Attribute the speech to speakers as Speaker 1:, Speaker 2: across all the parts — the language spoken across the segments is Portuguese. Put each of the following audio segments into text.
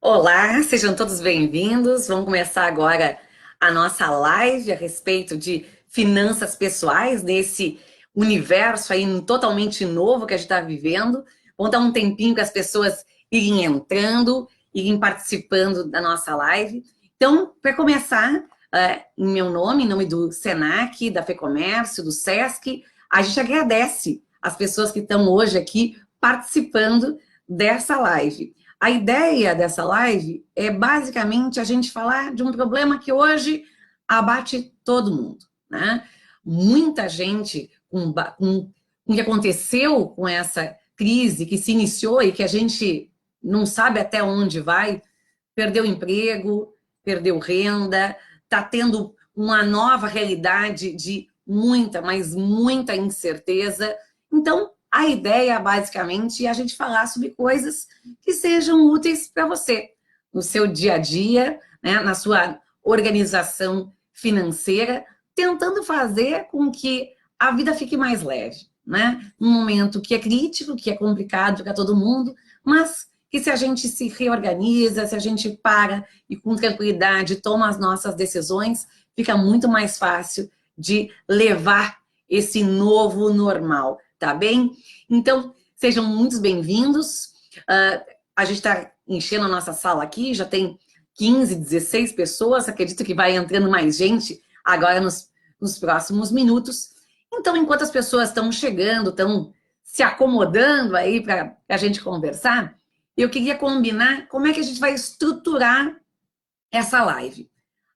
Speaker 1: Olá, sejam todos bem-vindos. Vamos começar agora a nossa live a respeito de finanças pessoais, nesse universo aí totalmente novo que a gente está vivendo. Vamos dar um tempinho para as pessoas irem entrando, irem participando da nossa live. Então, para começar, em meu nome, em nome do Senac, da FEComércio, do Sesc, a gente agradece as pessoas que estão hoje aqui participando dessa live. A ideia dessa live é basicamente a gente falar de um problema que hoje abate todo mundo, né? Muita gente com o que aconteceu com essa crise que se iniciou e que a gente não sabe até onde vai, perdeu emprego, perdeu renda, está tendo uma nova realidade de muita, mas muita incerteza. Então, a ideia, basicamente, é a gente falar sobre coisas que sejam úteis para você, no seu dia a dia, né, na sua organização financeira, tentando fazer com que a vida fique mais leve, né? Num momento que é crítico, que é complicado para todo mundo, mas que se a gente se reorganiza, se a gente para e com tranquilidade toma as nossas decisões, fica muito mais fácil de levar esse novo normal, tá bem? Então, sejam muito bem-vindos. A gente está enchendo a nossa sala aqui, já tem 15, 16 pessoas, acredito que vai entrando mais gente agora nos próximos minutos. Então, enquanto as pessoas estão chegando, estão se acomodando aí para a gente conversar, eu queria combinar como é que a gente vai estruturar essa live.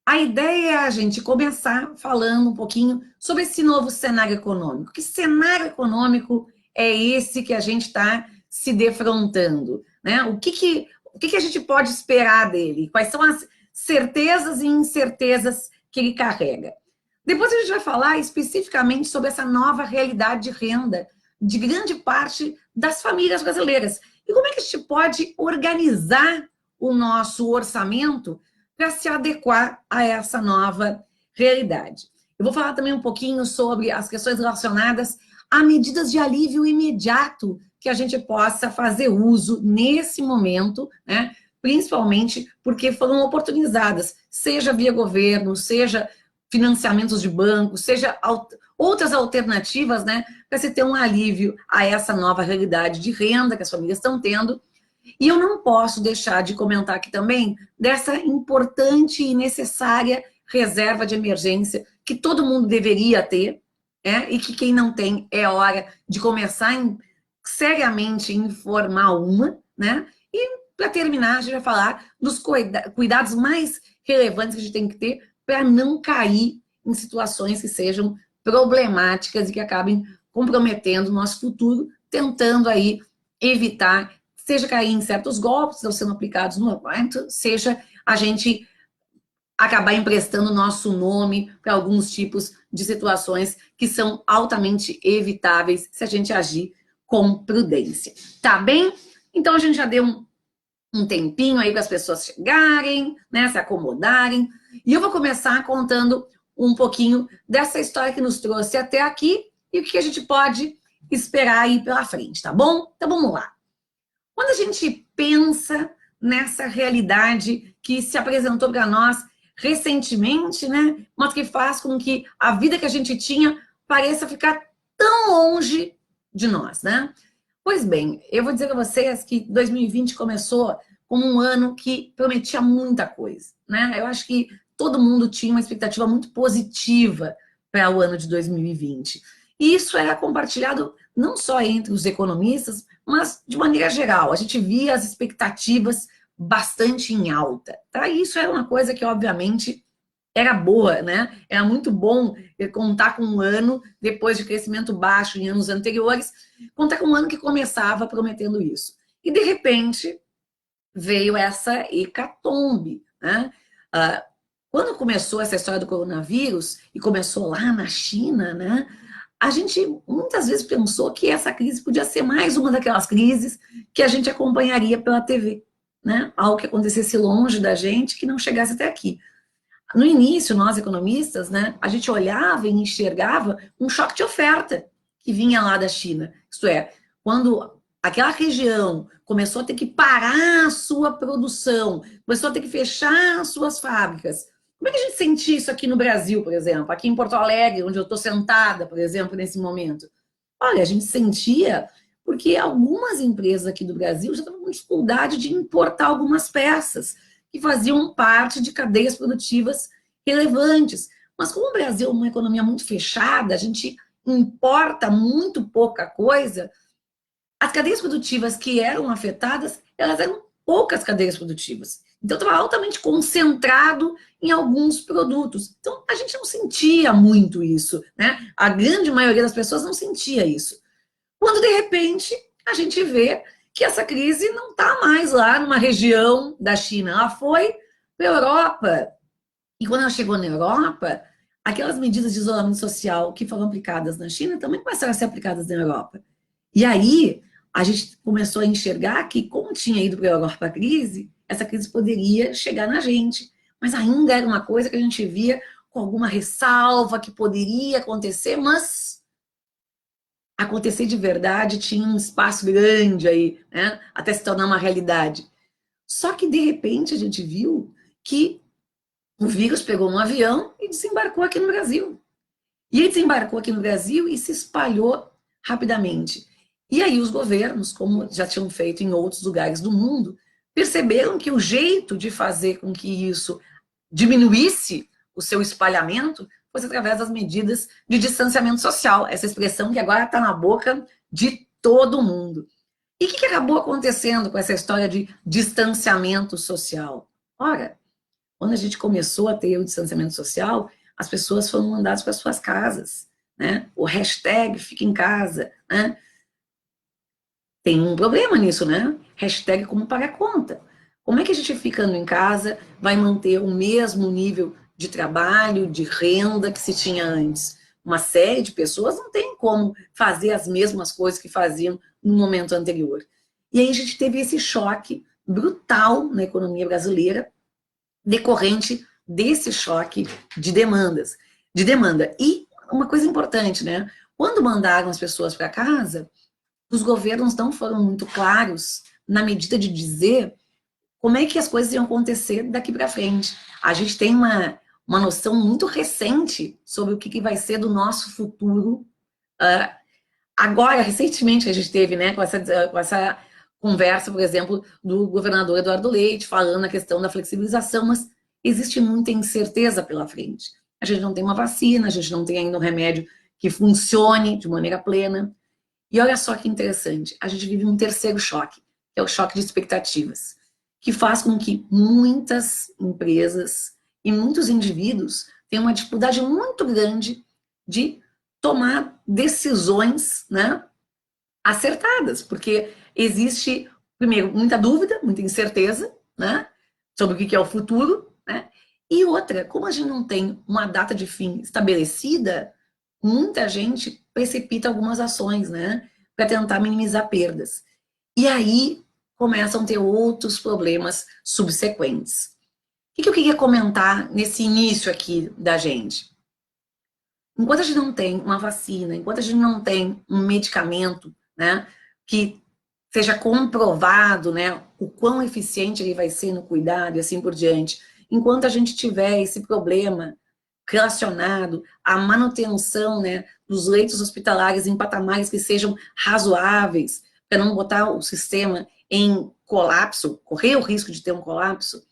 Speaker 1: A ideia é a gente começar falando um pouquinho sobre esse novo cenário econômico. Que cenário econômico é esse que a gente está se defrontando? Né? O que a gente pode esperar dele? Quais são as certezas e incertezas que ele carrega? Depois a gente vai falar especificamente sobre essa nova realidade de renda de grande parte das famílias brasileiras. E como é que a gente pode organizar o nosso orçamento para se adequar a essa nova realidade. Eu vou falar também um pouquinho sobre as questões relacionadas a medidas de alívio imediato que a gente possa fazer uso nesse momento, né? Principalmente porque foram oportunizadas, seja via governo, seja financiamentos de banco, seja outras alternativas, né, para se ter um alívio a essa nova realidade de renda que as famílias estão tendo. E eu não posso deixar de comentar aqui também dessa importante e necessária reserva de emergência que todo mundo deveria ter, e que quem não tem é hora de começar seriamente em formar uma, né? E para terminar, a gente vai falar dos cuidados mais relevantes que a gente tem que ter para não cair em situações que sejam problemáticas e que acabem comprometendo o nosso futuro, tentando aí evitar seja cair em certos golpes que estão sendo aplicados no momento, seja a gente acabar emprestando nosso nome para alguns tipos de situações que são altamente evitáveis se a gente agir com prudência. Tá bem? Então a gente já deu um tempinho aí para as pessoas chegarem, né, se acomodarem, e eu vou começar contando um pouquinho dessa história que nos trouxe até aqui e o que a gente pode esperar aí pela frente, tá bom? Então vamos lá. Quando a gente pensa nessa realidade que se apresentou para nós recentemente, né, mas que faz com que a vida que a gente tinha pareça ficar tão longe de nós, né? Pois bem, eu vou dizer para vocês que 2020 começou como um ano que prometia muita coisa, né? Eu acho que todo mundo tinha uma expectativa muito positiva para o ano de 2020. E isso era compartilhado não só entre os economistas, mas de maneira geral. A gente via as expectativas bastante em alta. Tá? E isso era uma coisa que, obviamente, era boa, né? Era muito bom contar com um ano, depois de crescimento baixo em anos anteriores, contar com um ano que começava prometendo isso. E, de repente, veio essa hecatombe, né? Quando começou essa história do coronavírus, e começou lá na China, né? A gente muitas vezes pensou que essa crise podia ser mais uma daquelas crises que a gente acompanharia pela TV, né? Algo que acontecesse longe da gente, que não chegasse até aqui. No início, nós economistas, né, a gente olhava e enxergava um choque de oferta que vinha lá da China. Isto é, quando aquela região começou a ter que parar a sua produção, começou a ter que fechar as suas fábricas. Como é que a gente sentia isso aqui no Brasil, por exemplo? Aqui em Porto Alegre, onde eu estou sentada, por exemplo, nesse momento. Olha, a gente sentia porque algumas empresas aqui do Brasil já estavam com dificuldade de importar algumas peças que faziam parte de cadeias produtivas relevantes. Mas como o Brasil é uma economia muito fechada, a gente importa muito pouca coisa, as cadeias produtivas que eram afetadas, elas eram poucas cadeias produtivas. Então, estava altamente concentrado em alguns produtos. Então, a gente não sentia muito isso, né? A grande maioria das pessoas não sentia isso. Quando, de repente, a gente vê que essa crise não está mais lá numa região da China, ela foi para a Europa. E quando ela chegou na Europa, aquelas medidas de isolamento social que foram aplicadas na China também começaram a ser aplicadas na Europa. E aí, a gente começou a enxergar que, como tinha ido para a Europa a crise, essa crise poderia chegar na gente. Mas ainda era uma coisa que a gente via com alguma ressalva que poderia acontecer, mas acontecer de verdade tinha um espaço grande aí, né, até se tornar uma realidade. Só que, de repente, a gente viu que o vírus pegou um avião e desembarcou aqui no Brasil. E ele desembarcou aqui no Brasil e se espalhou rapidamente. E aí os governos, como já tinham feito em outros lugares do mundo, perceberam que o jeito de fazer com que isso diminuísse o seu espalhamento fosse através das medidas de distanciamento social, essa expressão que agora está na boca de todo mundo. E o que acabou acontecendo com essa história de distanciamento social? Ora, quando a gente começou a ter o distanciamento social, as pessoas foram mandadas para suas casas, né? O hashtag fica em casa, né? Tem um problema nisso, né? Hashtag como pagar conta. Como é que a gente ficando em casa vai manter o mesmo nível de trabalho, de renda que se tinha antes? Uma série de pessoas não tem como fazer as mesmas coisas que faziam no momento anterior. E aí a gente teve esse choque brutal na economia brasileira, decorrente desse choque de demandas, de demanda. E uma coisa importante, né? Quando mandaram as pessoas para casa, os governos não foram muito claros na medida de dizer como é que as coisas iam acontecer daqui para frente. A gente tem uma noção muito recente sobre o que vai ser do nosso futuro. Agora, recentemente, a gente teve, né, com essa conversa, por exemplo, do governador Eduardo Leite, falando na questão da flexibilização, mas existe muita incerteza pela frente. A gente não tem uma vacina, a gente não tem ainda um remédio que funcione de maneira plena. E olha só que interessante, a gente vive um terceiro choque, que é o choque de expectativas, que faz com que muitas empresas e muitos indivíduos tenham uma dificuldade muito grande de tomar decisões, né, acertadas, porque existe, primeiro, muita dúvida, muita incerteza, né, sobre o que é o futuro, né, e outra, como a gente não tem uma data de fim estabelecida, muita gente precipita algumas ações, né, para tentar minimizar perdas. E aí começam a ter outros problemas subsequentes. O que eu queria comentar nesse início aqui da gente? Enquanto a gente não tem uma vacina, enquanto a gente não tem um medicamento, né, que seja comprovado, né, o quão eficiente ele vai ser no cuidado e assim por diante, enquanto a gente tiver esse problema relacionado à manutenção, né, dos leitos hospitalares em patamares que sejam razoáveis, para não botar o sistema em colapso, correr o risco de ter um colapso,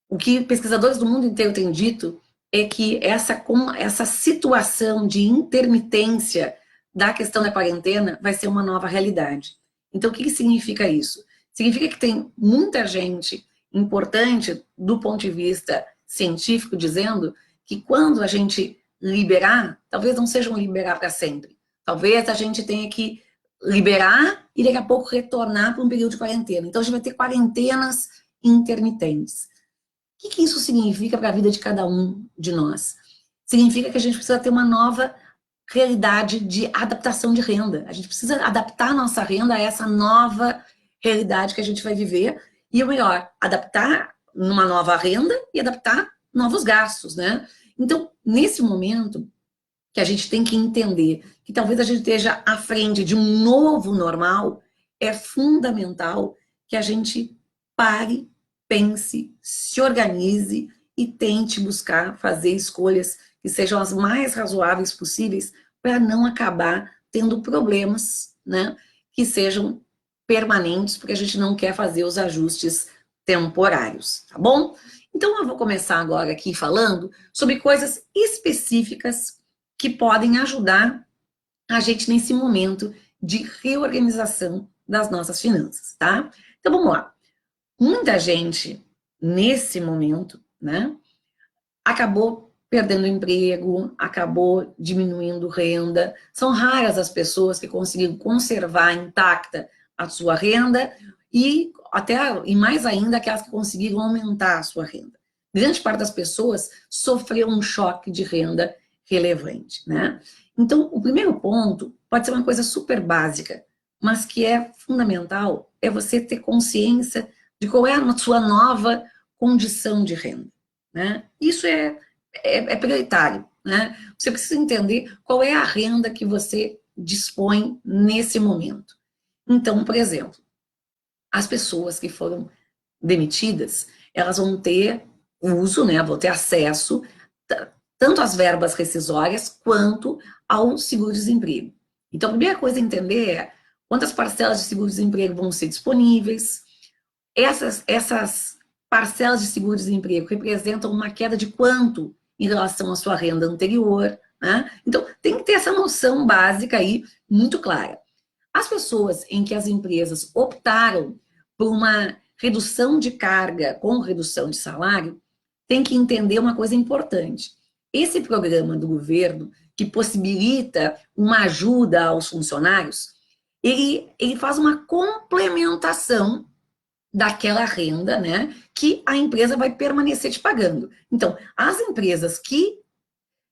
Speaker 1: o que pesquisadores do mundo inteiro têm dito é que essa situação de intermitência da questão da quarentena vai ser uma nova realidade. Então, o que significa isso? Significa que tem muita gente importante do ponto de vista científico dizendo que quando a gente liberar, talvez não seja um liberar para sempre. Talvez a gente tenha que liberar e daqui a pouco retornar para um período de quarentena. Então, a gente vai ter quarentenas intermitentes. O que isso significa para a vida de cada um de nós? Significa que a gente precisa ter uma nova realidade de adaptação de renda. A gente precisa adaptar a nossa renda a essa nova realidade que a gente vai viver. E o melhor, adaptar numa nova renda e adaptar novos gastos, né? Então, nesse momento que a gente tem que entender que talvez a gente esteja à frente de um novo normal, é fundamental que a gente pare, pense, se organize e tente buscar fazer escolhas que sejam as mais razoáveis possíveis para não acabar tendo problemas, né, que sejam permanentes, porque a gente não quer fazer os ajustes temporários, tá bom? Então, eu vou começar agora aqui falando sobre coisas específicas que podem ajudar a gente nesse momento de reorganização das nossas finanças, tá? Então, vamos lá. Muita gente, nesse momento, né, acabou perdendo emprego, acabou diminuindo renda. São raras as pessoas que conseguiram conservar intacta a sua renda e mais ainda aquelas que conseguiram aumentar a sua renda. Grande parte das pessoas sofreu um choque de renda relevante, né? Então, o primeiro ponto pode ser uma coisa super básica, mas que é fundamental, é você ter consciência de qual é a sua nova condição de renda, né? Isso é prioritário, né? Você precisa entender qual é a renda que você dispõe nesse momento. Então, por exemplo, as pessoas que foram demitidas, elas vão ter uso, né, vão ter acesso tanto às verbas rescisórias quanto ao seguro-desemprego. Então, a primeira coisa a entender é quantas parcelas de seguro-desemprego vão ser disponíveis. Essas parcelas de seguro-desemprego representam uma queda de quanto em relação à sua renda anterior, né? Então, tem que ter essa noção básica aí muito clara. As pessoas em que as empresas optaram por uma redução de carga com redução de salário, tem que entender uma coisa importante. Esse programa do governo, que possibilita uma ajuda aos funcionários, ele faz uma complementação daquela renda, né, que a empresa vai permanecer te pagando. Então, as empresas que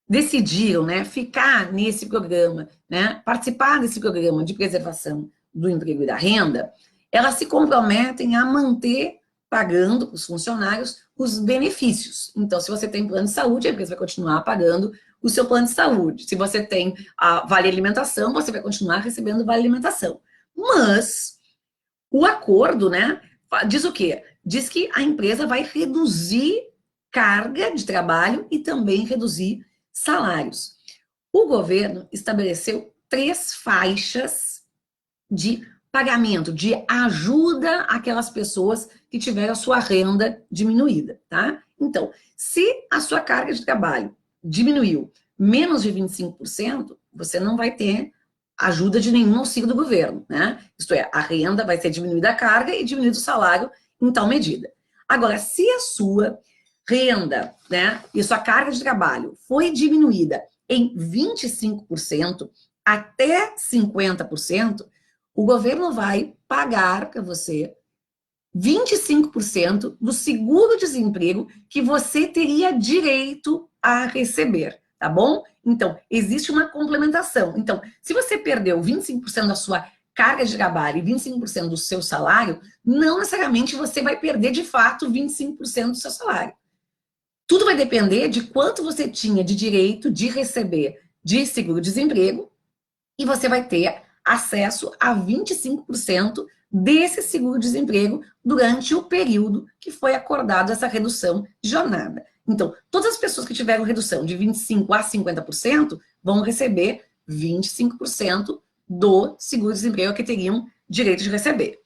Speaker 1: decidiram, né, ficar nesse programa, né, participar desse programa de preservação do emprego e da renda, elas se comprometem a manter pagando para os funcionários os benefícios. Então, se você tem plano de saúde, a empresa vai continuar pagando o seu plano de saúde. Se você tem a Vale Alimentação, você vai continuar recebendo Vale Alimentação. Mas o acordo, né, diz o quê? Diz que a empresa vai reduzir carga de trabalho e também reduzir salários. O governo estabeleceu 3 faixas de pagamento, de ajuda àquelas pessoas que tiveram a sua renda diminuída, tá? Então, se a sua carga de trabalho diminuiu menos de 25%, você não vai ter ajuda de nenhum auxílio do governo, né? Isto é, a renda vai ser diminuída a carga e diminuído o salário em tal medida. Agora, se a sua renda, né, e sua carga de trabalho foi diminuída em 25% até 50%, o governo vai pagar para você 25% do seguro-desemprego que você teria direito a receber, tá bom? Então, existe uma complementação. Então, se você perdeu 25% da sua carga de trabalho e 25% do seu salário, não necessariamente você vai perder, de fato, 25% do seu salário. Tudo vai depender de quanto você tinha de direito de receber de seguro-desemprego e você vai ter acesso a 25% desse seguro-desemprego durante o período que foi acordado essa redução de jornada. Então, todas as pessoas que tiveram redução de 25% a 50% vão receber 25% do seguro-desemprego que teriam direito de receber.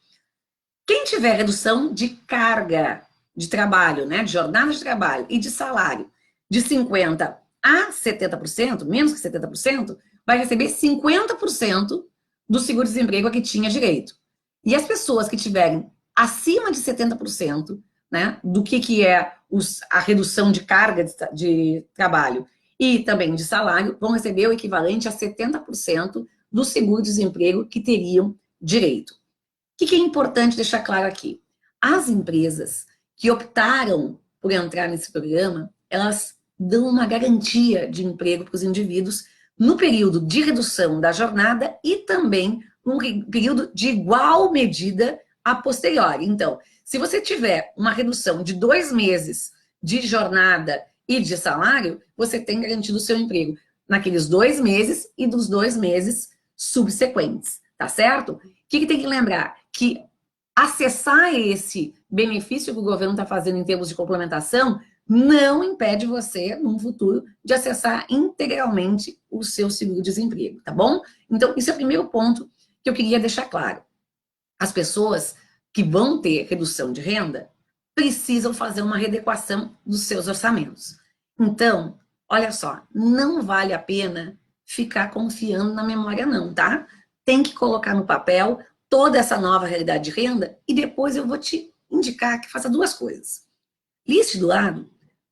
Speaker 1: Quem tiver redução de carga de trabalho, né, de jornada de trabalho e de salário de 50% a 70%, menos que 70%, vai receber 50% do seguro-desemprego a que tinha direito. E as pessoas que tiverem acima de 70%, né, do que é a redução de carga de trabalho e também de salário, vão receber o equivalente a 70% do seguro-desemprego que teriam direito. O que é importante deixar claro aqui? As empresas que optaram por entrar nesse programa, elas dão uma garantia de emprego para os indivíduos no período de redução da jornada e também num período de igual medida a posteriori. Então, se você tiver uma redução de 2 meses de jornada e de salário, você tem garantido o seu emprego naqueles 2 meses e dos 2 meses subsequentes, tá certo? que tem que lembrar? Que acessar esse benefício que o governo está fazendo em termos de complementação não impede você, num futuro, de acessar integralmente o seu seguro-desemprego, tá bom? Então, esse é o primeiro ponto que eu queria deixar claro. As pessoas que vão ter redução de renda precisam fazer uma readequação dos seus orçamentos. Então, olha só, não vale a pena ficar confiando na memória não, tá? Tem que colocar no papel toda essa nova realidade de renda e depois eu vou te indicar que faça duas coisas. Liste do lado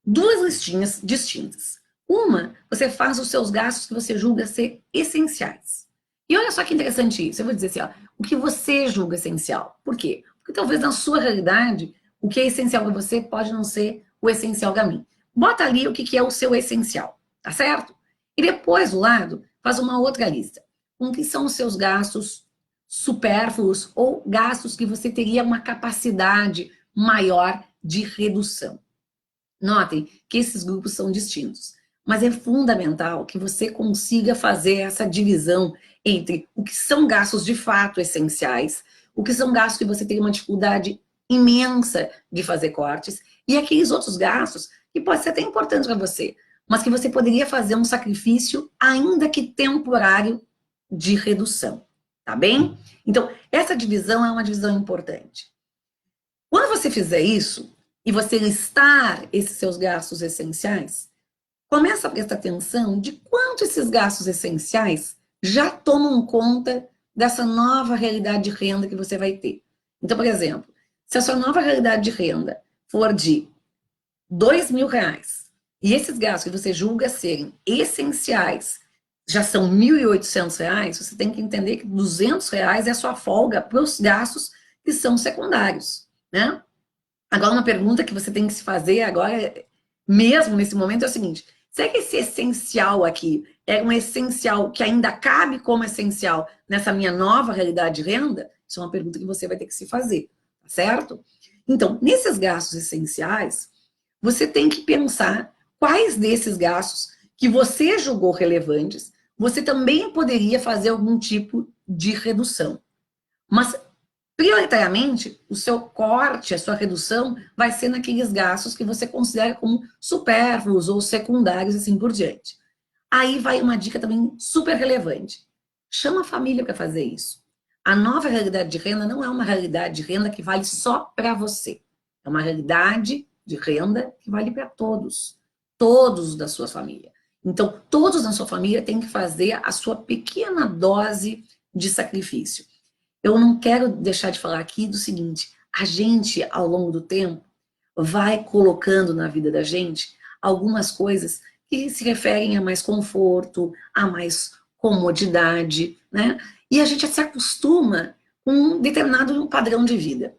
Speaker 1: duas listinhas distintas. Uma, você faz os seus gastos que você julga ser essenciais. E olha só que interessante isso. Eu vou dizer assim, ó, o que você julga essencial. Por quê? Porque talvez na sua realidade, o que é essencial para você pode não ser o essencial para mim. Bota ali o que é o seu essencial, tá certo? E depois, do lado, faz uma outra lista. Com que são os seus gastos supérfluos ou gastos que você teria uma capacidade maior de redução. Notem que esses grupos são distintos, mas é fundamental que você consiga fazer essa divisão entre o que são gastos de fato essenciais, o que são gastos que você tem uma dificuldade imensa de fazer cortes, e aqueles outros gastos que podem ser até importantes para você, mas que você poderia fazer um sacrifício, ainda que temporário, de redução, tá bem? Então, essa divisão é uma divisão importante. Quando você fizer isso, e você listar esses seus gastos essenciais, começa a prestar atenção de quanto esses gastos essenciais já tomam conta dessa nova realidade de renda que você vai ter. Então, por exemplo, se a sua nova realidade de renda for de R$ 2.000, e esses gastos que você julga serem essenciais já são R$ 1.800, você tem que entender que R$ 200 é a sua folga para os gastos que são secundários, né? Agora, uma pergunta que você tem que se fazer agora, mesmo nesse momento, é o seguinte: será que esse essencial aqui é um essencial que ainda cabe como essencial nessa minha nova realidade de renda? Isso é uma pergunta que você vai ter que se fazer, tá certo? Então, nesses gastos essenciais, você tem que pensar quais desses gastos que você julgou relevantes, você também poderia fazer algum tipo de redução. Mas prioritariamente, o seu corte, a sua redução, vai ser naqueles gastos que você considera como supérfluos ou secundários, assim por diante. Aí vai uma dica também super relevante. Chama a família para fazer isso. A nova realidade de renda não é uma realidade de renda que vale só para você. É uma realidade de renda que vale para todos. Todos da sua família. Então, todos na sua família têm que fazer a sua pequena dose de sacrifício. Eu não quero deixar de falar aqui do seguinte: a gente, ao longo do tempo, vai colocando na vida da gente algumas coisas que se referem a mais conforto, a mais comodidade, né? E a gente se acostuma com um determinado padrão de vida.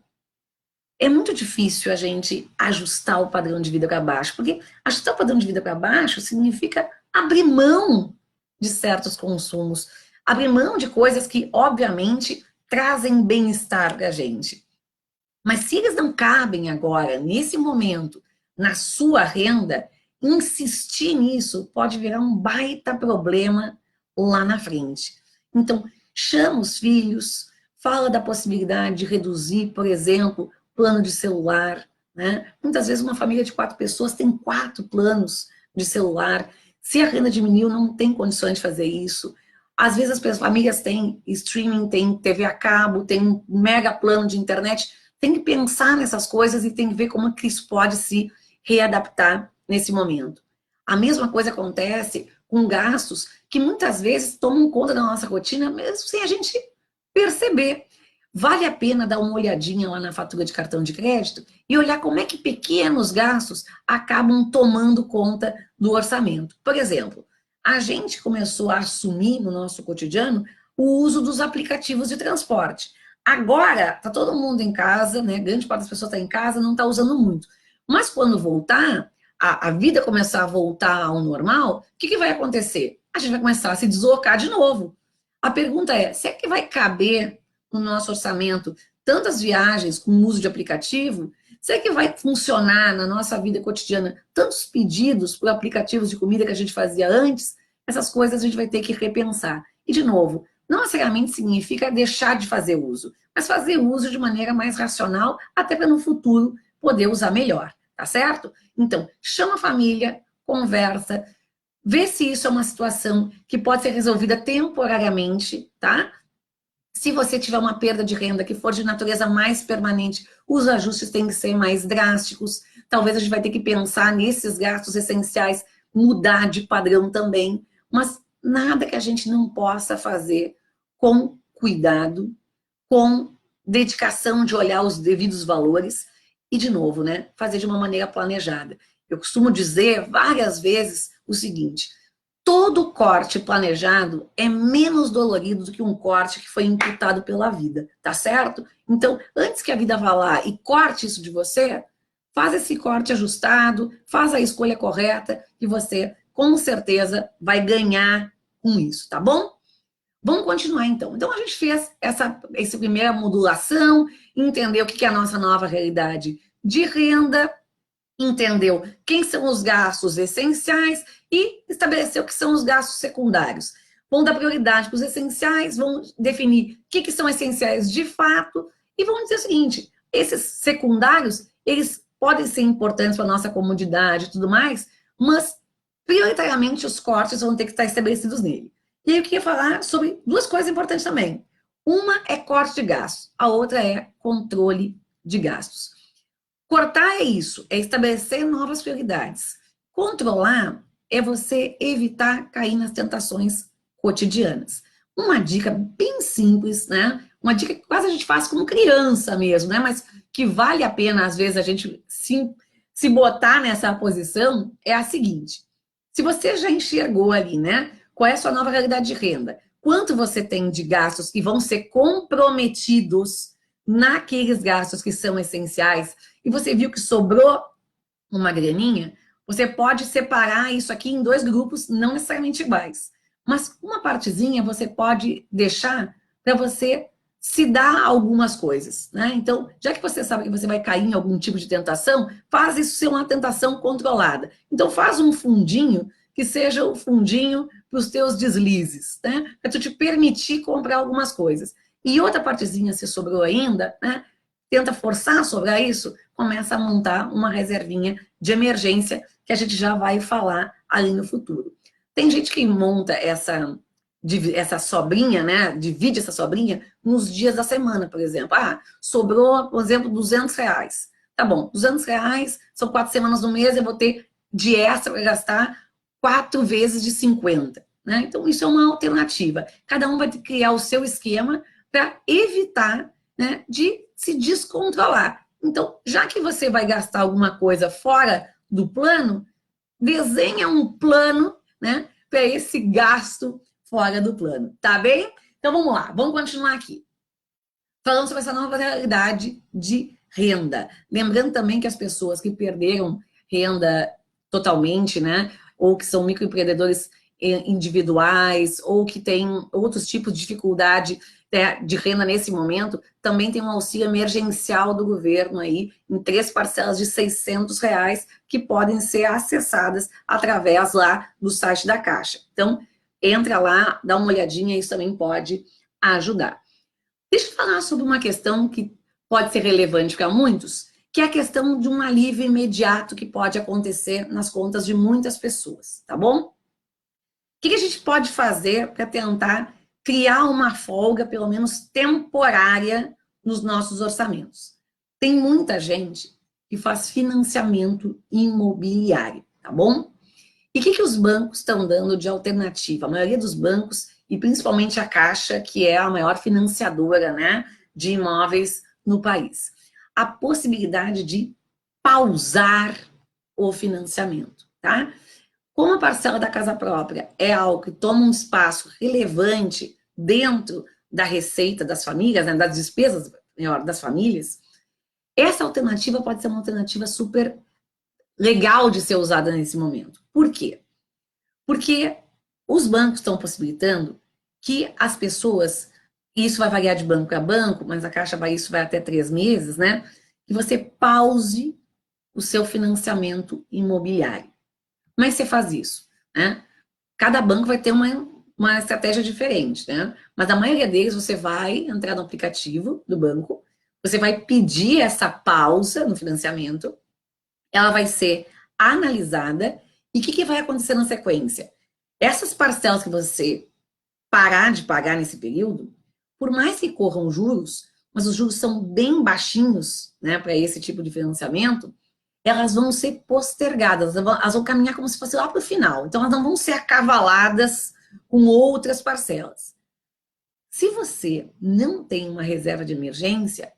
Speaker 1: É muito difícil a gente ajustar o padrão de vida para baixo, porque ajustar o padrão de vida para baixo significa abrir mão de certos consumos, abrir mão de coisas que, obviamente, trazem bem-estar para a gente. Mas se eles não cabem agora, nesse momento, na sua renda, insistir nisso pode virar um baita problema lá na frente. Então, chama os filhos, fala da possibilidade de reduzir, por exemplo, plano de celular, né? Muitas vezes uma família de 4 pessoas tem 4 planos de celular. Se a renda diminuiu, não tem condições de fazer isso. Às vezes as famílias têm streaming, têm TV a cabo, têm um mega plano de internet. Tem que pensar nessas coisas e tem que ver como que isso pode se readaptar nesse momento. A mesma coisa acontece com gastos que muitas vezes tomam conta da nossa rotina, mesmo sem a gente perceber. Vale a pena dar uma olhadinha lá na fatura de cartão de crédito e olhar como é que pequenos gastos acabam tomando conta do orçamento. Por exemplo, a gente começou a assumir no nosso cotidiano o uso dos aplicativos de transporte. Agora, está todo mundo em casa, né? Grande parte das pessoas está em casa, não está usando muito. Mas quando voltar, a vida começar a voltar ao normal, o que vai acontecer? A gente vai começar a se deslocar de novo. A pergunta é, será que vai caber no nosso orçamento tantas viagens com uso de aplicativo? Será que vai funcionar na nossa vida cotidiana tantos pedidos por aplicativos de comida que a gente fazia antes? Essas coisas a gente vai ter que repensar. E, de novo, não necessariamente significa deixar de fazer uso, mas fazer uso de maneira mais racional, até para no futuro poder usar melhor, tá certo? Então, chama a família, conversa, vê se isso é uma situação que pode ser resolvida temporariamente, tá? Se você tiver uma perda de renda que for de natureza mais permanente, os ajustes têm que ser mais drásticos. Talvez a gente vai ter que pensar nesses gastos essenciais, mudar de padrão também, mas nada que a gente não possa fazer com cuidado, com dedicação de olhar os devidos valores e, de novo, né, fazer de uma maneira planejada. Eu costumo dizer várias vezes o seguinte: todo corte planejado é menos dolorido do que um corte que foi imputado pela vida, tá certo? Então, antes que a vida vá lá e corte isso de você, faz esse corte ajustado, faz a escolha correta e você, com certeza, vai ganhar com isso, tá bom? Vamos continuar então. Então a gente fez essa primeira modulação, entendeu o que é a nossa nova realidade de renda, entendeu quem são os gastos essenciais e estabeleceu o que são os gastos secundários. Vão dar prioridade para os essenciais, vão definir o que são essenciais de fato e vão dizer o seguinte: esses secundários, eles podem ser importantes para a nossa comodidade e tudo mais, mas prioritariamente os cortes vão ter que estar estabelecidos nele. E aí eu queria falar sobre duas coisas importantes também. Uma é corte de gastos, a outra é controle de gastos. Cortar é isso, é estabelecer novas prioridades. Controlar é você evitar cair nas tentações cotidianas. Uma dica bem simples, né? Uma dica que quase a gente faz como criança mesmo, né? Mas que vale a pena, às vezes, a gente se botar nessa posição, é a seguinte: se você já enxergou ali, né? Qual é a sua nova realidade de renda? Quanto você tem de gastos que vão ser comprometidos naqueles gastos que são essenciais, e você viu que sobrou uma graninha, você pode separar isso aqui em dois grupos, não necessariamente iguais. Mas uma partezinha você pode deixar para você se dar algumas coisas, né? Então, já que você sabe que você vai cair em algum tipo de tentação, faz isso ser uma tentação controlada. Então, faz um fundinho que seja o fundinho para os teus deslizes, né? Para tu te permitir comprar algumas coisas. E outra partezinha, se sobrou ainda, né? Tenta forçar a sobrar isso, começa a montar uma reservinha de emergência que a gente já vai falar ali no futuro. Tem gente que monta essa sobrinha, né? Divide essa sobrinha nos dias da semana, por exemplo. Ah, sobrou, por exemplo, R$ 200. Tá bom, R$ 200, são 4 semanas no mês, eu vou ter de extra para gastar 4 vezes de 50. Né? Então, isso é uma alternativa. Cada um vai criar o seu esquema para evitar, né, de se descontrolar. Então, já que você vai gastar alguma coisa fora do plano, desenha um plano, né, para esse gasto fora do plano, tá bem? Então, vamos lá, vamos continuar aqui. Falando sobre essa nova realidade de renda. Lembrando também que as pessoas que perderam renda totalmente, né, ou que são microempreendedores individuais, ou que têm outros tipos de dificuldade de renda nesse momento, também tem um auxílio emergencial do governo aí, em 3 parcelas de R$ 600, que podem ser acessadas através lá do site da Caixa. Então, entra lá, dá uma olhadinha, isso também pode ajudar. Deixa eu falar sobre uma questão que pode ser relevante para muitos, que é a questão de um alívio imediato que pode acontecer nas contas de muitas pessoas, tá bom? O que a gente pode fazer para tentar criar uma folga, pelo menos temporária, nos nossos orçamentos? Tem muita gente que faz financiamento imobiliário, tá bom? E o que os bancos estão dando de alternativa? A maioria dos bancos, e principalmente a Caixa, que é a maior financiadora, né, de imóveis no país. A possibilidade de pausar o financiamento, tá? Como a parcela da casa própria é algo que toma um espaço relevante dentro da receita das famílias, né, das despesas, melhor, das famílias, essa alternativa pode ser uma alternativa super legal de ser usada nesse momento. Por quê? Porque os bancos estão possibilitando que as pessoas, e isso vai variar de banco a banco, mas a Caixa vai, isso vai até 3 meses, né? Que você pause o seu financiamento imobiliário. Como é que você faz isso? Né? Cada banco vai ter uma uma estratégia diferente, né? Mas a maioria deles você vai entrar no aplicativo do banco, você vai pedir essa pausa no financiamento, ela vai ser analisada, e o que vai acontecer na sequência? Essas parcelas que você parar de pagar nesse período, por mais que corram juros, mas os juros são bem baixinhos, né, para esse tipo de financiamento, elas vão ser postergadas, elas vão caminhar como se fosse lá para o final. Então, elas não vão ser acavaladas com outras parcelas. Se você não tem uma reserva de emergência,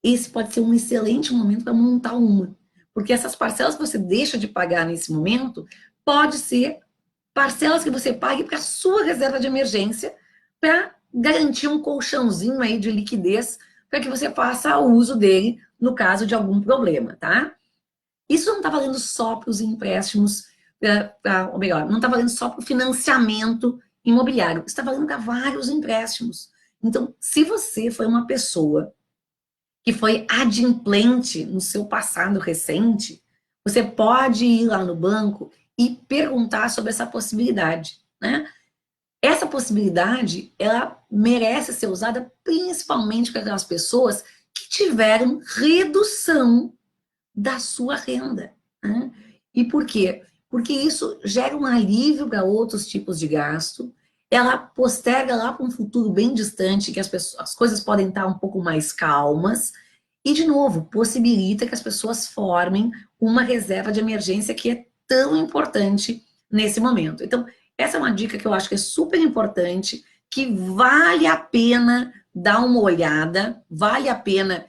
Speaker 1: esse pode ser um excelente momento para montar uma. Porque essas parcelas que você deixa de pagar nesse momento, pode ser parcelas que você pague para a sua reserva de emergência, para garantir um colchãozinho aí de liquidez, para que você faça o uso dele no caso de algum problema, tá? Isso não está valendo só para os empréstimos, ou melhor, não está valendo só para o financiamento imobiliário, está valendo para vários empréstimos. Então, se você foi uma pessoa que foi adimplente no seu passado recente, você pode ir lá no banco e perguntar sobre essa possibilidade, né? Essa possibilidade, ela merece ser usada principalmente para aquelas pessoas que tiveram redução da sua renda, né? E por quê? Porque isso gera um alívio para outros tipos de gasto, ela posterga lá para um futuro bem distante, que as coisas podem estar um pouco mais calmas, e, de novo, possibilita que as pessoas formem uma reserva de emergência que é tão importante nesse momento. Então, essa é uma dica que eu acho que é super importante, que vale a pena dar uma olhada, vale a pena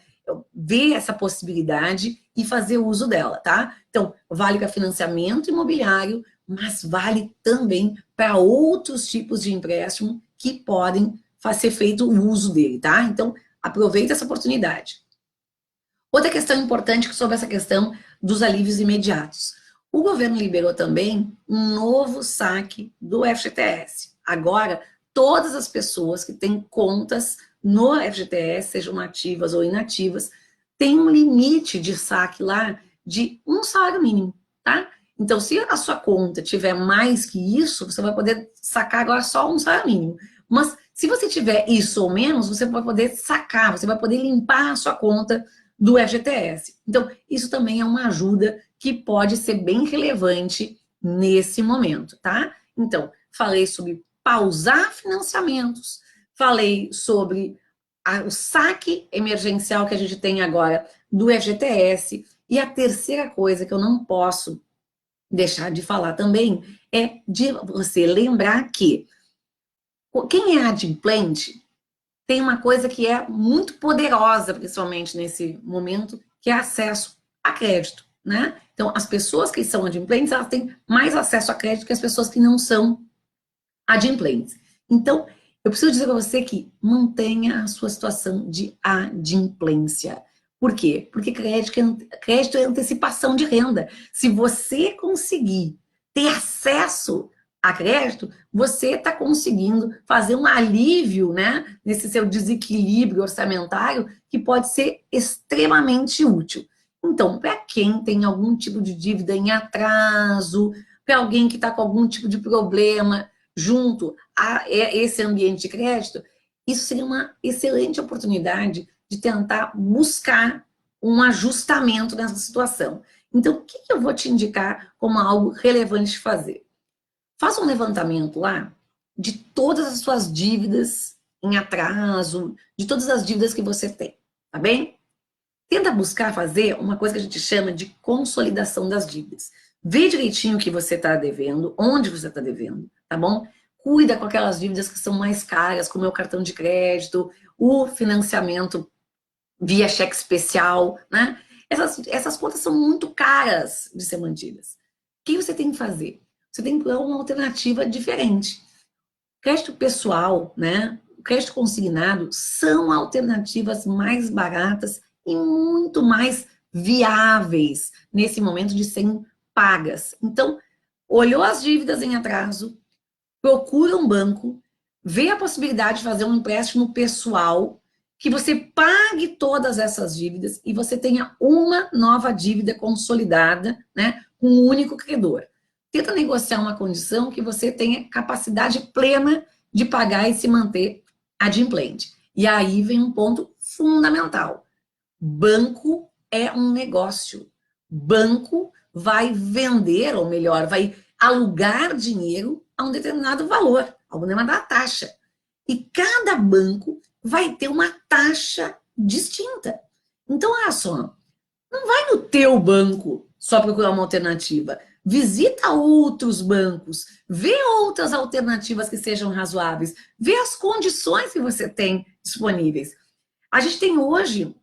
Speaker 1: ver essa possibilidade e fazer uso dela, tá? Então, vale para financiamento imobiliário, mas vale também para outros tipos de empréstimo que podem ser feito o uso dele, tá? Então, aproveita essa oportunidade. Outra questão importante sobre essa questão dos alívios imediatos. O governo liberou também um novo saque do FGTS. Agora, todas as pessoas que têm contas no FGTS, sejam ativas ou inativas, têm um limite de saque lá de um salário mínimo, tá? Então, se a sua conta tiver mais que isso, você vai poder sacar agora só um salário mínimo. Mas, se você tiver isso ou menos, você vai poder sacar, você vai poder limpar a sua conta do FGTS. Então, isso também é uma ajuda que pode ser bem relevante nesse momento, tá? Então, falei sobre pausar financiamentos, falei sobre o saque emergencial que a gente tem agora do FGTS, e a terceira coisa que eu não posso deixar de falar também é de você lembrar que quem é adimplente tem uma coisa que é muito poderosa, principalmente nesse momento, que é acesso a crédito, né? Então, as pessoas que são adimplentes, elas têm mais acesso a crédito que as pessoas que não são adimplentes. Então, eu preciso dizer para você que mantenha a sua situação de adimplência. Por quê? Porque crédito é antecipação de renda. Se você conseguir ter acesso a crédito, você está conseguindo fazer um alívio, né, nesse seu desequilíbrio orçamentário, que pode ser extremamente útil. Então, para quem tem algum tipo de dívida em atraso, para alguém que está com algum tipo de problema junto a esse ambiente de crédito, isso seria uma excelente oportunidade de tentar buscar um ajustamento nessa situação. Então, o que eu vou te indicar como algo relevante de fazer? Faça um levantamento lá de todas as suas dívidas em atraso, de todas as dívidas que você tem, tá bem? Tenta buscar fazer uma coisa que a gente chama de consolidação das dívidas. Vê direitinho o que você está devendo, onde você está devendo, tá bom? Cuida com aquelas dívidas que são mais caras, como é o cartão de crédito, o financiamento via cheque especial, né? Essas contas são muito caras de ser mantidas. O que você tem que fazer? Você tem que dar uma alternativa diferente. Crédito pessoal, né? O crédito consignado são alternativas mais baratas e muito mais viáveis nesse momento de serem pagas. Então, olhou as dívidas em atraso, procura um banco, vê a possibilidade de fazer um empréstimo pessoal, que você pague todas essas dívidas e você tenha uma nova dívida consolidada, né, com um único credor. Tenta negociar uma condição que você tenha capacidade plena de pagar e se manter adimplente. E aí vem um ponto fundamental. Banco é um negócio. Banco vai vender, ou melhor, vai alugar dinheiro a um determinado valor, a uma determinada taxa. E cada banco vai ter uma taxa distinta. Então, olha só, não vai no teu banco só procurar uma alternativa. Visita outros bancos, vê outras alternativas que sejam razoáveis, vê as condições que você tem disponíveis. A gente tem hoje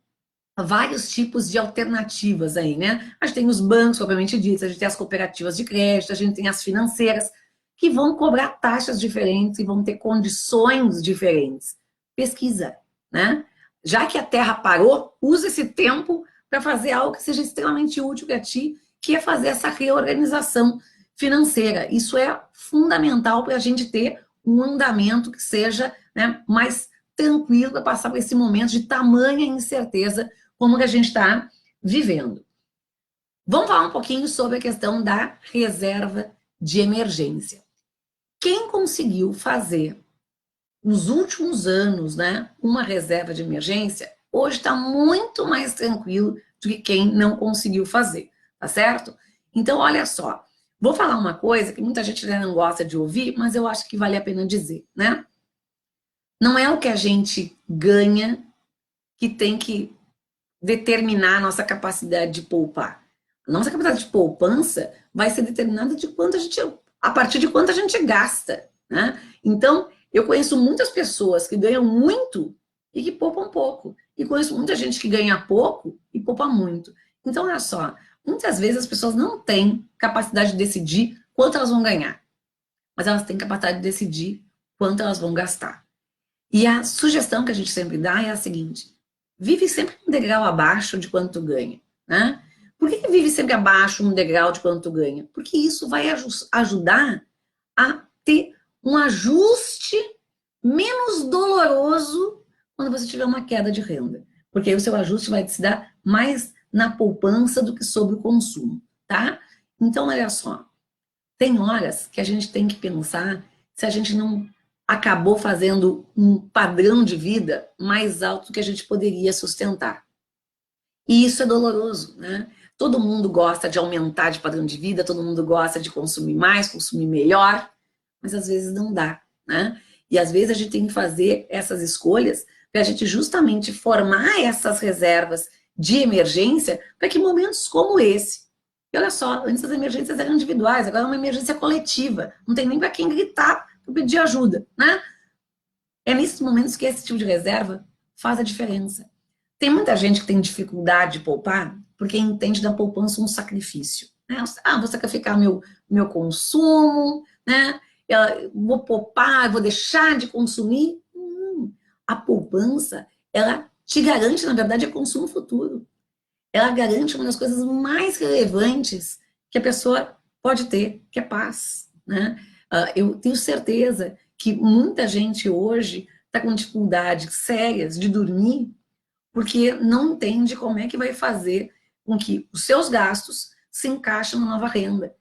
Speaker 1: vários tipos de alternativas aí, né? A gente tem os bancos, propriamente dito, a gente tem as cooperativas de crédito, a gente tem as financeiras, que vão cobrar taxas diferentes e vão ter condições diferentes. Pesquisa, né? Já que a Terra parou, usa esse tempo para fazer algo que seja extremamente útil para ti, que é fazer essa reorganização financeira. Isso é fundamental para a gente ter um andamento que seja, né, mais tranquilo para passar por esse momento de tamanha incerteza como que a gente está vivendo. Vamos falar um pouquinho sobre a questão da reserva de emergência. Quem conseguiu fazer nos últimos anos, né, uma reserva de emergência, hoje está muito mais tranquilo do que quem não conseguiu fazer, tá certo? Então, olha só, vou falar uma coisa que muita gente não gosta de ouvir, mas eu acho que vale a pena dizer, né? Não é o que a gente ganha que tem que determinar a nossa capacidade de poupar. A nossa capacidade de poupança vai ser determinada de quanto a gente, a partir de quanto a gente gasta, né? Então, eu conheço muitas pessoas que ganham muito e que poupam pouco. E conheço muita gente que ganha pouco e poupa muito. Então, olha só, muitas vezes as pessoas não têm capacidade de decidir quanto elas vão ganhar, mas elas têm capacidade de decidir quanto elas vão gastar. E a sugestão que a gente sempre dá é a seguinte: vive sempre um degrau abaixo de quanto tu ganha, né? Por que vive sempre abaixo um degrau de quanto tu ganha? Porque isso vai ajudar a ter um ajuste menos doloroso quando você tiver uma queda de renda. Porque aí o seu ajuste vai se dar mais na poupança do que sobre o consumo, tá? Então, olha só, tem horas que a gente tem que pensar se a gente não acabou fazendo um padrão de vida mais alto do que a gente poderia sustentar. E isso é doloroso, né? Todo mundo gosta de aumentar de padrão de vida, todo mundo gosta de consumir mais, consumir melhor, mas às vezes não dá, né? E às vezes a gente tem que fazer essas escolhas para a gente justamente formar essas reservas de emergência para que momentos como esse. E olha só, antes as emergências eram individuais, agora é uma emergência coletiva. Não tem nem para quem gritar para pedir ajuda, né? É nesses momentos que esse tipo de reserva faz a diferença. Tem muita gente que tem dificuldade de poupar porque entende da poupança um sacrifício. Né? Ah, vou sacrificar meu consumo, né? Eu vou poupar, vou deixar de consumir. A poupança, ela te garante, na verdade, é consumo futuro. Ela garante uma das coisas mais relevantes que a pessoa pode ter, que é paz, né? Eu tenho certeza que muita gente hoje está com dificuldades sérias de dormir porque não entende como é que vai fazer com que os seus gastos se encaixem na nova renda.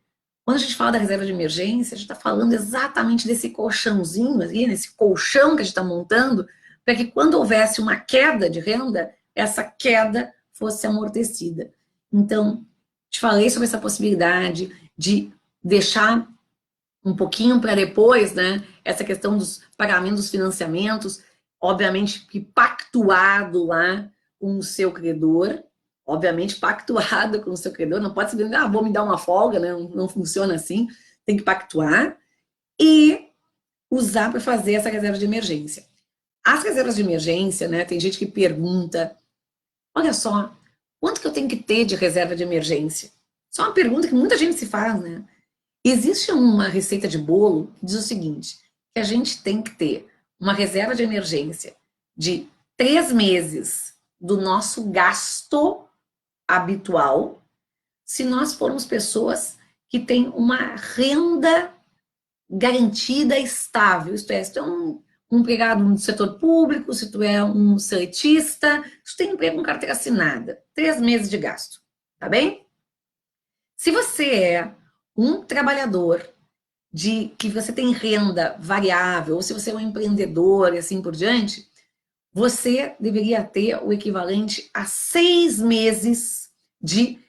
Speaker 1: Quando a gente fala da reserva de emergência, a gente está falando exatamente desse colchãozinho, ali, nesse colchão que a gente está montando, para que quando houvesse uma queda de renda, essa queda fosse amortecida. Então, te falei sobre essa possibilidade de deixar um pouquinho para depois, né, essa questão dos pagamentos dos financiamentos, obviamente que pactuado lá com o seu credor, obviamente pactuado com o seu credor, não pode ser, vou me dar uma folga, né, não funciona assim, tem que pactuar e usar para fazer essa reserva de emergência. As reservas de emergência, né, tem gente que pergunta, olha só, quanto que eu tenho que ter de reserva de emergência? Isso é uma pergunta que muita gente se faz, né? Existe uma receita de bolo que diz o seguinte, que a gente tem que ter uma reserva de emergência de 3 meses do nosso gasto habitual, se nós formos pessoas que têm uma renda garantida estável, isto é, se tu é um empregado no setor público, se tu é um seletista, se tu tem emprego com carteira assinada, 3 meses de gasto, tá bem? Se você é um trabalhador de que você tem renda variável, ou se você é um empreendedor e assim por diante, você deveria ter o equivalente a 6 meses de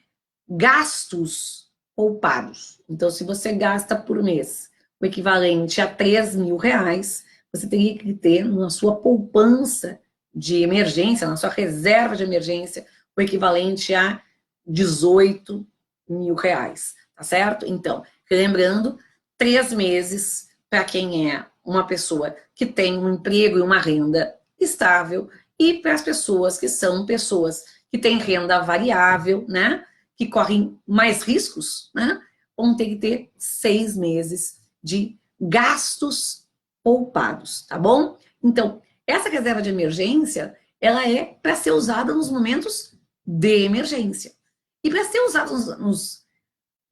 Speaker 1: gastos poupados. Então, se você gasta por mês o equivalente a R$ 3.000, você teria que ter na sua poupança de emergência, na sua reserva de emergência, o equivalente a R$ 18.000, tá certo? Então, lembrando, 3 meses para quem é uma pessoa que tem um emprego e uma renda estável, e para as pessoas que são pessoas que têm renda variável, né? Que correm mais riscos, né? Vão ter que ter 6 meses de gastos poupados, tá bom? Então, essa reserva de emergência, ela é para ser usada nos momentos de emergência. E para ser usada nos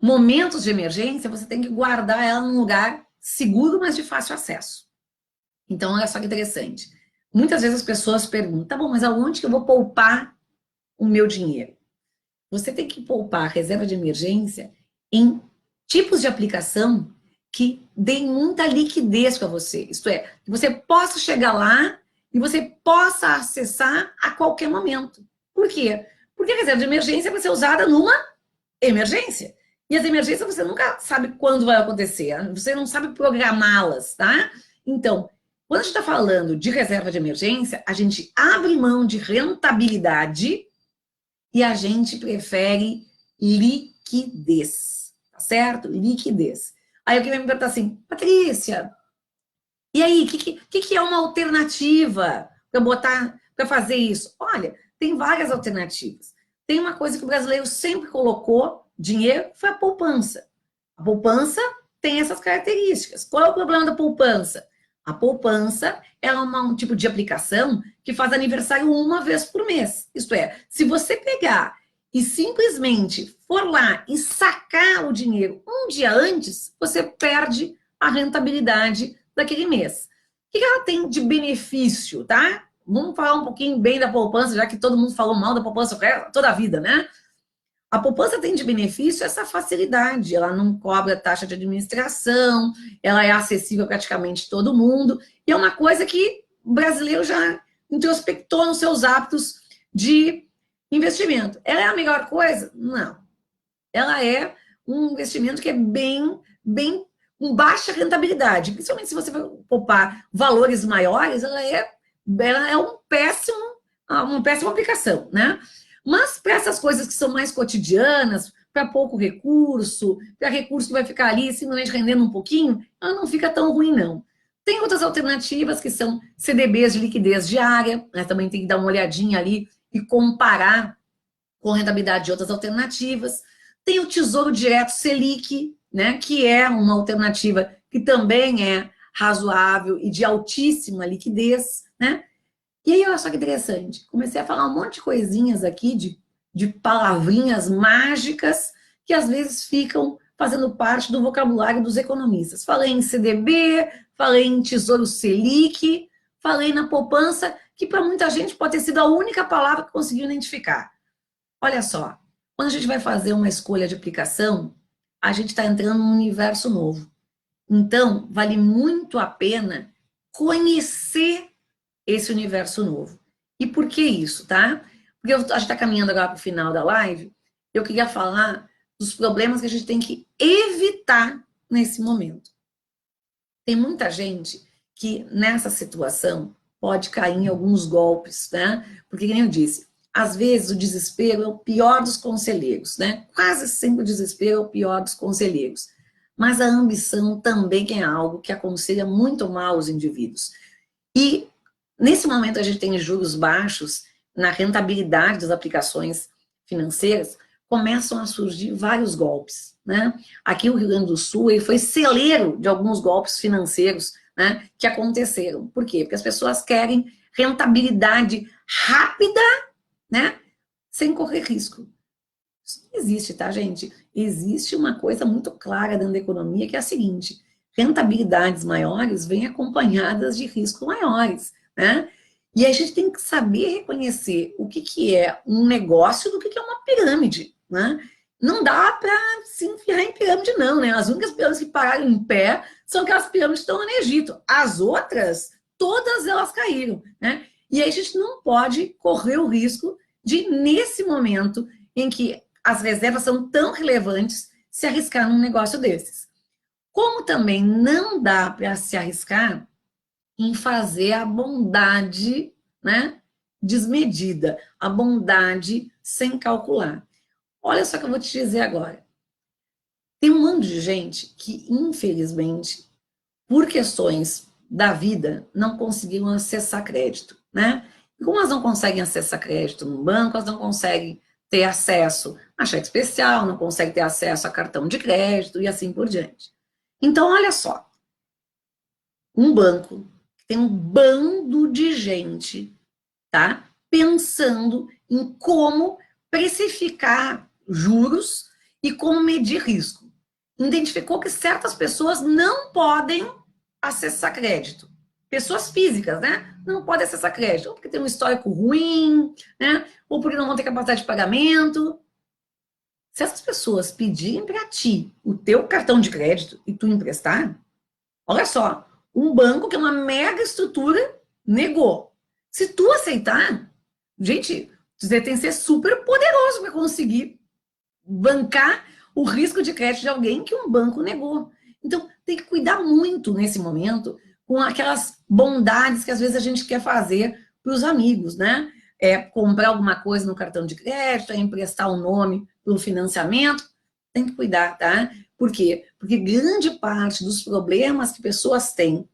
Speaker 1: momentos de emergência, você tem que guardar ela num lugar seguro, mas de fácil acesso. Então, olha só que interessante. Muitas vezes as pessoas perguntam, tá bom, mas aonde que eu vou poupar o meu dinheiro? Você tem que poupar a reserva de emergência em tipos de aplicação que deem muita liquidez para você. Isto é, que você possa chegar lá e você possa acessar a qualquer momento. Por quê? Porque a reserva de emergência vai ser usada numa emergência. E as emergências você nunca sabe quando vai acontecer, você não sabe programá-las, tá? Então, quando a gente está falando de reserva de emergência, a gente abre mão de rentabilidade e a gente prefere liquidez, tá certo? Liquidez. Aí alguém vai me perguntar assim, Patrícia, e aí, o que é uma alternativa para botar, para fazer isso? Olha, tem várias alternativas. Tem uma coisa que o brasileiro sempre colocou dinheiro, foi a poupança. A poupança tem essas características. Qual é o problema da poupança? A poupança é um tipo de aplicação que faz aniversário uma vez por mês. Isto é, se você pegar e simplesmente for lá e sacar o dinheiro um dia antes, você perde a rentabilidade daquele mês. O que ela tem de benefício, tá? Vamos falar um pouquinho bem da poupança, já que todo mundo falou mal da poupança toda a vida, né? A poupança tem de benefício essa facilidade, ela não cobra taxa de administração, ela é acessível a praticamente todo mundo, e é uma coisa que o brasileiro já introspectou nos seus hábitos de investimento. Ela é a melhor coisa? Não. Ela é um investimento que é com baixa rentabilidade, principalmente se você for poupar valores maiores, ela é uma péssima aplicação, né? Mas para essas coisas que são mais cotidianas, para pouco recurso, para recurso que vai ficar ali simplesmente rendendo um pouquinho, ela não fica tão ruim, não. Tem outras alternativas que são CDBs de liquidez diária, né? Também tem que dar uma olhadinha ali e comparar com a rentabilidade de outras alternativas. Tem o Tesouro Direto Selic, né? Que é uma alternativa que também é razoável e de altíssima liquidez, né? E aí, olha só que interessante, comecei a falar um monte de coisinhas aqui, de palavrinhas mágicas, que às vezes ficam fazendo parte do vocabulário dos economistas. Falei em CDB, falei em Tesouro Selic, falei na poupança, que para muita gente pode ter sido a única palavra que conseguiu identificar. Olha só, quando a gente vai fazer uma escolha de aplicação, a gente está entrando num universo novo. Então, vale muito a pena conhecer esse universo novo. E por que isso, tá? Porque a gente está caminhando agora para o final da live, eu queria falar dos problemas que a gente tem que evitar nesse momento. Tem muita gente que, nessa situação, pode cair em alguns golpes, né? Porque, como eu disse, às vezes o desespero é o pior dos conselheiros, né? Quase sempre o desespero é o pior dos conselheiros. Mas a ambição também é algo que aconselha muito mal os indivíduos. E nesse momento a gente tem juros baixos, na rentabilidade das aplicações financeiras, começam a surgir vários golpes, né? Aqui o Rio Grande do Sul ele foi celeiro de alguns golpes financeiros, né, que aconteceram. Por quê? Porque as pessoas querem rentabilidade rápida, né, sem correr risco. Isso não existe, tá, gente? Existe uma coisa muito clara dentro da economia, que é a seguinte: rentabilidades maiores vêm acompanhadas de riscos maiores, né? E a gente tem que saber reconhecer o que é um negócio do que é uma pirâmide, né? não dá para se enfiar em pirâmide, não, né? As únicas pirâmides que pararam em pé são aquelas pirâmides que estão no Egito. As outras, todas elas caíram, né? E aí a gente não pode correr o risco de, nesse momento em que as reservas são tão relevantes, se arriscar num negócio desses. Como também não dá para se arriscar em fazer a bondade, né, desmedida, a bondade sem calcular. Olha só o que eu vou te dizer agora. Tem um monte de gente que, infelizmente, por questões da vida, não conseguiram acessar crédito, né? E como elas não conseguem acessar crédito no banco, elas não conseguem ter acesso a cheque especial, não conseguem ter acesso a cartão de crédito e assim por diante. Então, olha só, um banco que tem um bando de gente, tá? Pensando em como precificar juros e como medir risco. Identificou que certas pessoas não podem acessar crédito. Pessoas físicas, né? Não podem acessar crédito, ou porque tem um histórico ruim, né? Ou porque não vão ter capacidade de pagamento. Se essas pessoas pedirem para ti o teu cartão de crédito e tu emprestar, olha só, um banco que é uma mega estrutura negou. Se tu aceitar, gente, você tem que ser super poderoso para conseguir bancar o risco de crédito de alguém que um banco negou. Então, tem que cuidar muito nesse momento com aquelas bondades que às vezes a gente quer fazer para os amigos, né? É comprar alguma coisa no cartão de crédito, é emprestar o nome para o financiamento, tem que cuidar, tá? Por quê? Porque grande parte dos problemas que pessoas têm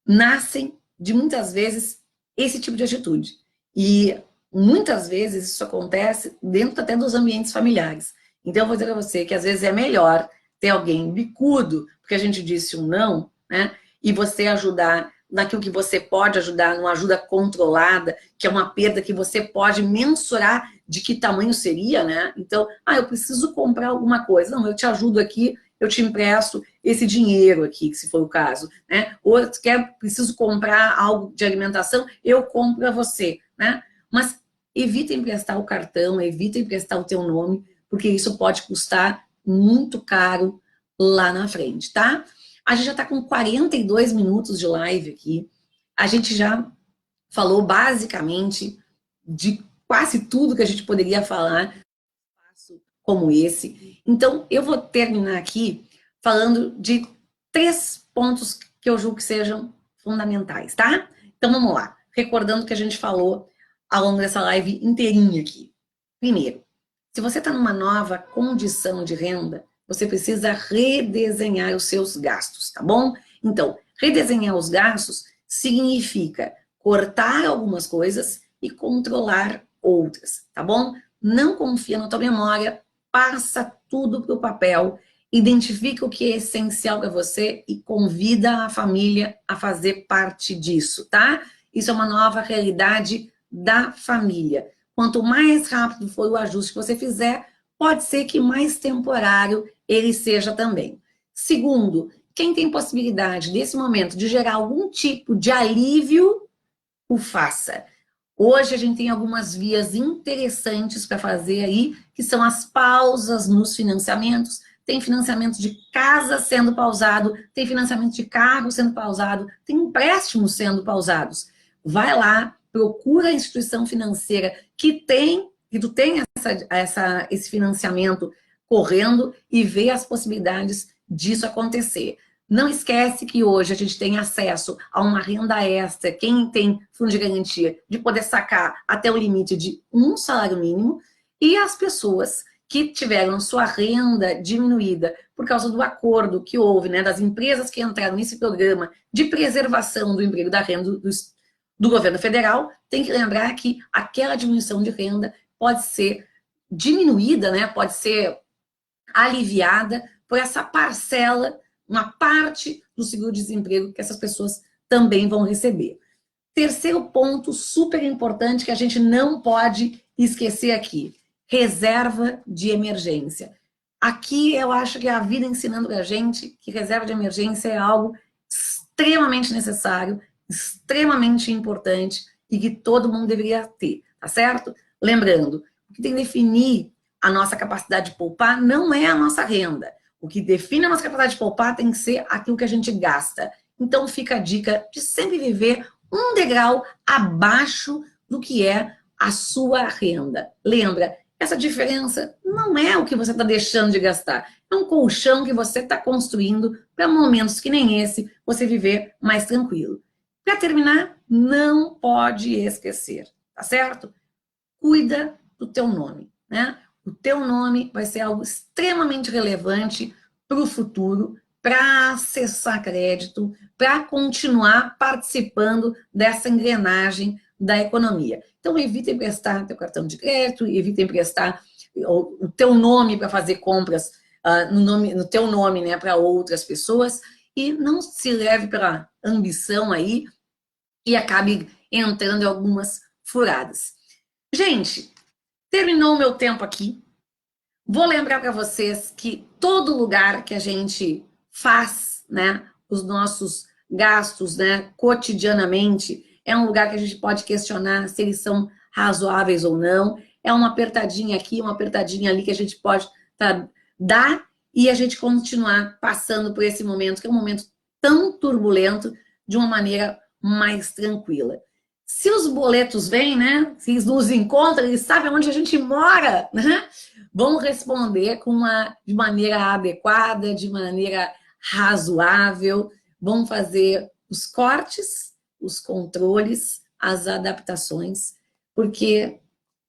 Speaker 1: nascem de, muitas vezes, esse tipo de atitude. E muitas vezes isso acontece dentro até dos ambientes familiares. Então, eu vou dizer para você que às vezes é melhor ter alguém bicudo, porque a gente disse um não, né? E você ajudar naquilo que você pode ajudar, numa ajuda controlada, que é uma perda que você pode mensurar de que tamanho seria, né? Então, eu preciso comprar alguma coisa. Não, eu te ajudo aqui, eu te empresto esse dinheiro aqui, se for o caso, né? Ou preciso comprar algo de alimentação, eu compro a você, né? Mas evita emprestar o cartão, evita emprestar o teu nome, porque isso pode custar muito caro lá na frente, tá? A gente já está com 42 minutos de live aqui. A gente já falou basicamente de quase tudo que a gente poderia falar como esse. Então, eu vou terminar aqui falando de 3 pontos que eu julgo que sejam fundamentais, tá? Então, vamos lá. Recordando o que a gente falou ao longo dessa live inteirinha aqui. Primeiro, se você está numa nova condição de renda, você precisa redesenhar os seus gastos, tá bom? Então, redesenhar os gastos significa cortar algumas coisas e controlar outras, tá bom? Não confia na tua memória, passa tudo para o papel, identifica o que é essencial para você e convida a família a fazer parte disso, tá? Isso é uma nova realidade da família. Quanto mais rápido for o ajuste que você fizer, pode ser que mais temporário ele seja também. Segundo, quem tem possibilidade, nesse momento, de gerar algum tipo de alívio, o faça. Hoje a gente tem algumas vias interessantes para fazer aí, que são as pausas nos financiamentos. Tem financiamento de casa sendo pausado, tem financiamento de carro sendo pausado, tem empréstimos sendo pausados. Vai lá, procura a instituição financeira que tu tem esse financiamento correndo e vê as possibilidades disso acontecer. Não esquece que hoje a gente tem acesso a uma renda extra, quem tem fundo de garantia, de poder sacar até o limite de um salário mínimo, e as pessoas que tiveram sua renda diminuída por causa do acordo que houve, né, das empresas que entraram nesse programa de preservação do emprego da renda do governo federal, tem que lembrar que aquela diminuição de renda pode ser diminuída, né, pode ser aliviada por essa parcela, uma parte do seguro-desemprego que essas pessoas também vão receber. Terceiro ponto super importante que a gente não pode esquecer aqui, reserva de emergência. Aqui eu acho que é a vida ensinando para a gente que reserva de emergência é algo extremamente necessário, extremamente importante e que todo mundo deveria ter, tá certo? Lembrando, o que tem que definir a nossa capacidade de poupar não é a nossa renda. O que define a nossa capacidade de poupar tem que ser aquilo que a gente gasta. Então fica a dica de sempre viver um degrau abaixo do que é a sua renda. Lembra, essa diferença não é o que você está deixando de gastar, é um colchão que você está construindo para momentos que nem esse, você viver mais tranquilo. Para terminar, não pode esquecer, tá certo? Cuida do teu nome, né? O teu nome vai ser algo extremamente relevante para o futuro, para acessar crédito, para continuar participando dessa engrenagem da economia. Então, evita emprestar teu cartão de crédito, evita emprestar o teu nome para fazer compras no teu nome, né, para outras pessoas, e não se leve pela ambição aí e acabe entrando em algumas furadas. Gente, terminou o meu tempo aqui. Vou lembrar para vocês que todo lugar que a gente faz, né, os nossos gastos, né, cotidianamente, é um lugar que a gente pode questionar se eles são razoáveis ou não. É uma apertadinha aqui, uma apertadinha ali que a gente pode dar e a gente continuar passando por esse momento, que é um momento tão turbulento, de uma maneira mais tranquila. Se os boletos vêm, né? Se eles nos encontram, eles sabem onde a gente mora, né? Vão responder de maneira adequada, de maneira razoável, vão fazer os cortes, os controles, as adaptações, porque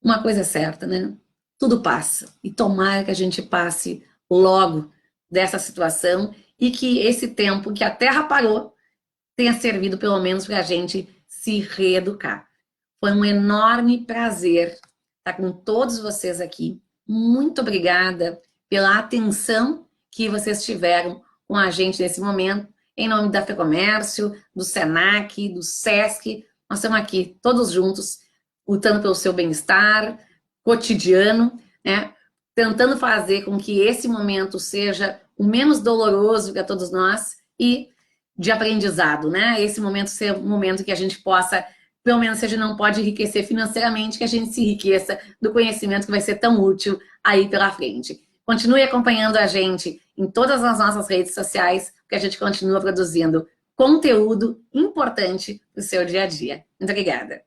Speaker 1: uma coisa é certa, né? Tudo passa. E tomara que a gente passe logo dessa situação e que esse tempo que a Terra parou tenha servido pelo menos para a gente se reeducar. Foi um enorme prazer estar com todos vocês aqui. Muito obrigada pela atenção que vocês tiveram com a gente nesse momento. Em nome da FEComércio, do SENAC, do SESC, nós estamos aqui todos juntos, lutando pelo seu bem-estar cotidiano, né? Tentando fazer com que esse momento seja o menos doloroso para todos nós e de aprendizado, né? Esse momento ser um momento que a gente possa, pelo menos se a gente não pode enriquecer financeiramente, que a gente se enriqueça do conhecimento que vai ser tão útil aí pela frente. Continue acompanhando a gente em todas as nossas redes sociais, porque a gente continua produzindo conteúdo importante para o seu dia a dia. Muito obrigada.